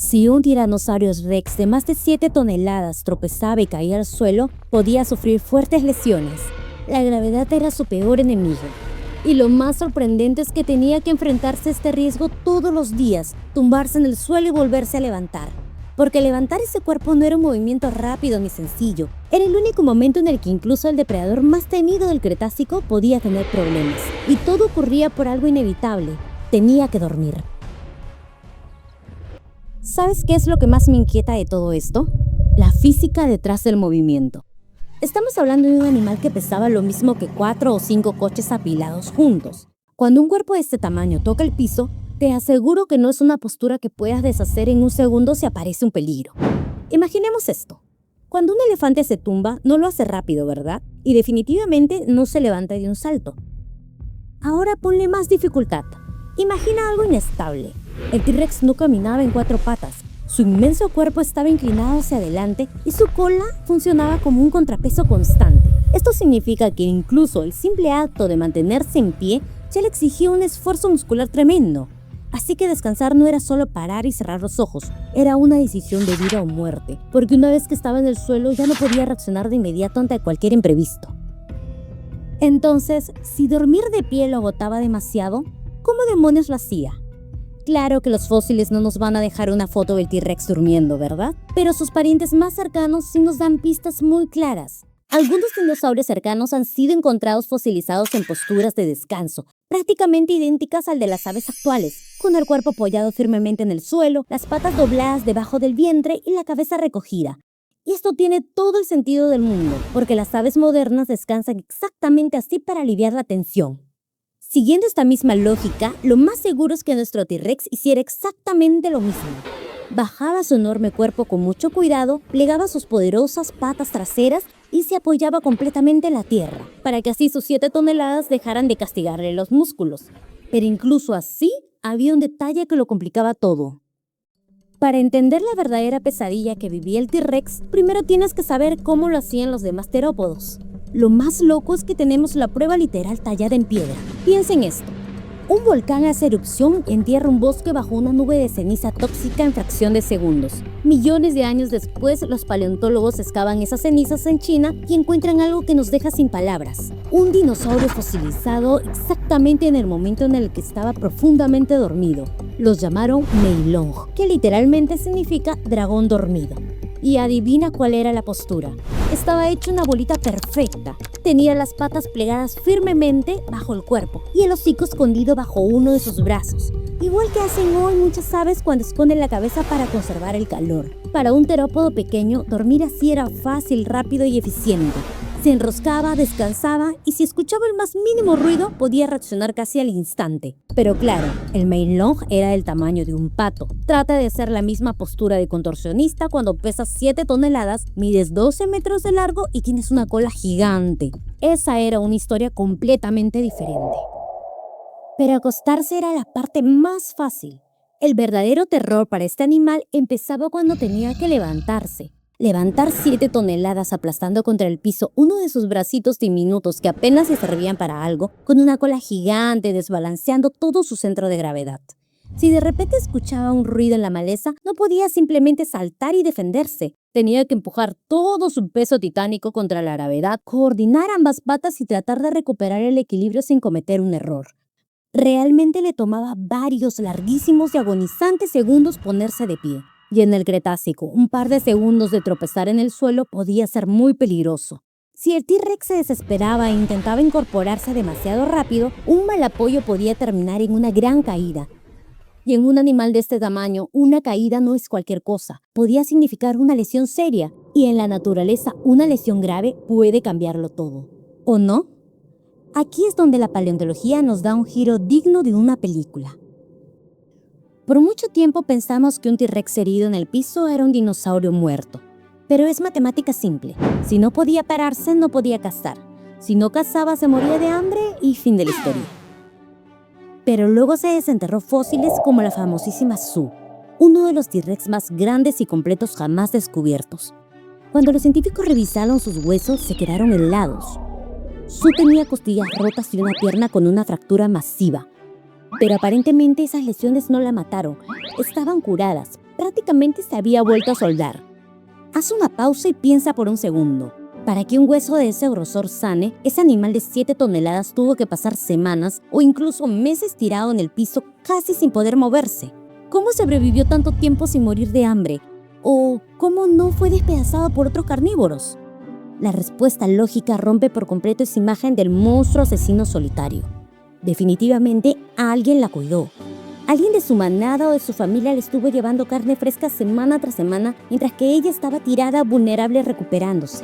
Si un tiranosaurio rex de más de 7 toneladas tropezaba y caía al suelo, podía sufrir fuertes lesiones. La gravedad era su peor enemigo. Y lo más sorprendente es que tenía que enfrentarse a este riesgo todos los días, tumbarse en el suelo y volverse a levantar. Porque levantar ese cuerpo no era un movimiento rápido ni sencillo. Era el único momento en el que incluso el depredador más temido del Cretácico podía tener problemas. Y todo ocurría por algo inevitable. Tenía que dormir. ¿Sabes qué es lo que más me inquieta de todo esto? La física detrás del movimiento. Estamos hablando de un animal que pesaba lo mismo que 4 o 5 coches apilados juntos. Cuando un cuerpo de este tamaño toca el piso, te aseguro que no es una postura que puedas deshacer en un segundo si aparece un peligro. Imaginemos esto. Cuando un elefante se tumba, no lo hace rápido, ¿verdad? Y definitivamente no se levanta de un salto. Ahora ponle más dificultad. Imagina algo inestable. El T-Rex no caminaba en 4 patas. Su inmenso cuerpo estaba inclinado hacia adelante y su cola funcionaba como un contrapeso constante. Esto significa que incluso el simple acto de mantenerse en pie ya le exigía un esfuerzo muscular tremendo. Así que descansar no era solo parar y cerrar los ojos, era una decisión de vida o muerte, porque una vez que estaba en el suelo ya no podía reaccionar de inmediato ante cualquier imprevisto. Entonces, si dormir de pie lo agotaba demasiado, ¿cómo demonios lo hacía? Claro que los fósiles no nos van a dejar una foto del T-Rex durmiendo, ¿verdad? Pero sus parientes más cercanos sí nos dan pistas muy claras. Algunos dinosaurios cercanos han sido encontrados fosilizados en posturas de descanso, prácticamente idénticas al de las aves actuales, con el cuerpo apoyado firmemente en el suelo, las patas dobladas debajo del vientre y la cabeza recogida. Y esto tiene todo el sentido del mundo, porque las aves modernas descansan exactamente así para aliviar la tensión. Siguiendo esta misma lógica, lo más seguro es que nuestro T-Rex hiciera exactamente lo mismo. Bajaba su enorme cuerpo con mucho cuidado, plegaba sus poderosas patas traseras y se apoyaba completamente en la tierra, para que así sus 7 toneladas dejaran de castigarle los músculos. Pero incluso así, había un detalle que lo complicaba todo. Para entender la verdadera pesadilla que vivía el T-Rex, primero tienes que saber cómo lo hacían los demás terópodos. Lo más loco es que tenemos la prueba literal tallada en piedra. Piensa en esto. Un volcán hace erupción y entierra un bosque bajo una nube de ceniza tóxica en fracción de segundos. Millones de años después, los paleontólogos excavan esas cenizas en China y encuentran algo que nos deja sin palabras. Un dinosaurio fosilizado exactamente en el momento en el que estaba profundamente dormido. Los llamaron Meilong, que literalmente significa dragón dormido. Y adivina cuál era la postura. Estaba hecho una bolita perfecta. Tenía las patas plegadas firmemente bajo el cuerpo y el hocico escondido bajo uno de sus brazos. Igual que hacen hoy muchas aves cuando esconden la cabeza para conservar el calor. Para un terópodo pequeño, dormir así era fácil, rápido y eficiente. Se enroscaba, descansaba y si escuchaba el más mínimo ruido podía reaccionar casi al instante. Pero claro, el Meilong era del tamaño de un pato. Trata de hacer la misma postura de contorsionista cuando pesas 7 toneladas, mides 12 metros de largo y tienes una cola gigante. Esa era una historia completamente diferente. Pero acostarse era la parte más fácil. El verdadero terror para este animal empezaba cuando tenía que levantarse. Levantar 7 toneladas aplastando contra el piso uno de sus bracitos diminutos que apenas le servían para algo, con una cola gigante desbalanceando todo su centro de gravedad. Si de repente escuchaba un ruido en la maleza, no podía simplemente saltar y defenderse. Tenía que empujar todo su peso titánico contra la gravedad, coordinar ambas patas y tratar de recuperar el equilibrio sin cometer un error. Realmente le tomaba varios larguísimos y agonizantes segundos ponerse de pie. Y en el Cretácico, un par de segundos de tropezar en el suelo podía ser muy peligroso. Si el T-Rex se desesperaba e intentaba incorporarse demasiado rápido, un mal apoyo podía terminar en una gran caída. Y en un animal de este tamaño, una caída no es cualquier cosa. Podía significar una lesión seria. Y en la naturaleza, una lesión grave puede cambiarlo todo. ¿O no? Aquí es donde la paleontología nos da un giro digno de una película. Por mucho tiempo pensamos que un T-Rex herido en el piso era un dinosaurio muerto. Pero es matemática simple. Si no podía pararse, no podía cazar. Si no cazaba, se moría de hambre y fin de la historia. Pero luego se desenterró fósiles como la famosísima Su, uno de los T-Rex más grandes y completos jamás descubiertos. Cuando los científicos revisaron sus huesos, se quedaron helados. Su tenía costillas rotas y una pierna con una fractura masiva. Pero aparentemente esas lesiones no la mataron, estaban curadas, prácticamente se había vuelto a soldar. Haz una pausa y piensa por un segundo. Para que un hueso de ese grosor sane, ese animal de 7 toneladas tuvo que pasar semanas o incluso meses tirado en el piso casi sin poder moverse. ¿Cómo sobrevivió tanto tiempo sin morir de hambre? ¿O cómo no fue despedazado por otros carnívoros? La respuesta lógica rompe por completo esa imagen del monstruo asesino solitario. Definitivamente alguien la cuidó. Alguien de su manada o de su familia le estuvo llevando carne fresca semana tras semana mientras que ella estaba tirada, vulnerable, recuperándose.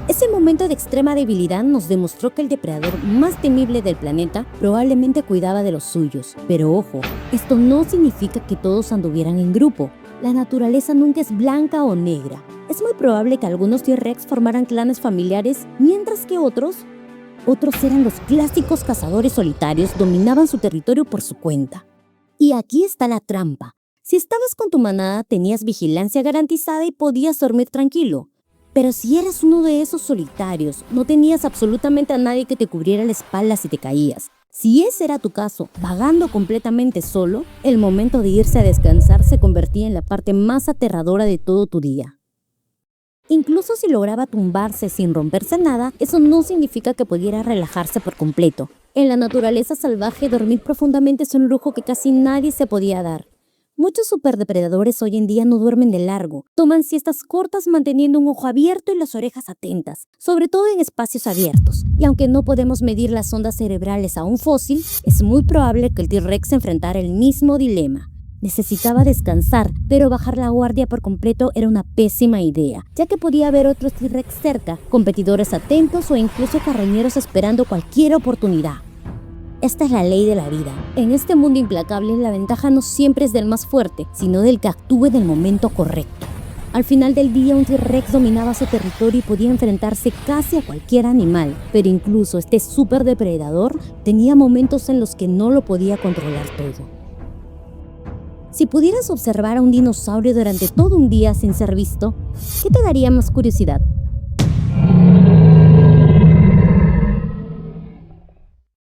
Ese momento de extrema debilidad nos demostró que el depredador más temible del planeta probablemente cuidaba de los suyos. Pero ojo, esto no significa que todos anduvieran en grupo. La naturaleza nunca es blanca o negra. Es muy probable que algunos T-Rex formaran clanes familiares, mientras que otros eran los clásicos cazadores solitarios, dominaban su territorio por su cuenta. Y aquí está la trampa. Si estabas con tu manada, tenías vigilancia garantizada y podías dormir tranquilo. Pero si eras uno de esos solitarios, no tenías absolutamente a nadie que te cubriera la espalda si te caías. Si ese era tu caso, vagando completamente solo, el momento de irse a descansar se convertía en la parte más aterradora de todo tu día. Incluso si lograba tumbarse sin romperse nada, eso no significa que pudiera relajarse por completo. En la naturaleza salvaje, dormir profundamente es un lujo que casi nadie se podía dar. Muchos superdepredadores hoy en día no duermen de largo, toman siestas cortas manteniendo un ojo abierto y las orejas atentas, sobre todo en espacios abiertos. Y aunque no podemos medir las ondas cerebrales a un fósil, es muy probable que el T-Rex enfrentara el mismo dilema. Necesitaba descansar, pero bajar la guardia por completo era una pésima idea, ya que podía haber otros T-Rex cerca, competidores atentos o incluso carroñeros esperando cualquier oportunidad. Esta es la ley de la vida. En este mundo implacable, la ventaja no siempre es del más fuerte, sino del que actúe en el momento correcto. Al final del día, un T-Rex dominaba su territorio y podía enfrentarse casi a cualquier animal, pero incluso este superdepredador tenía momentos en los que no lo podía controlar todo. Si pudieras observar a un dinosaurio durante todo un día sin ser visto, ¿qué te daría más curiosidad?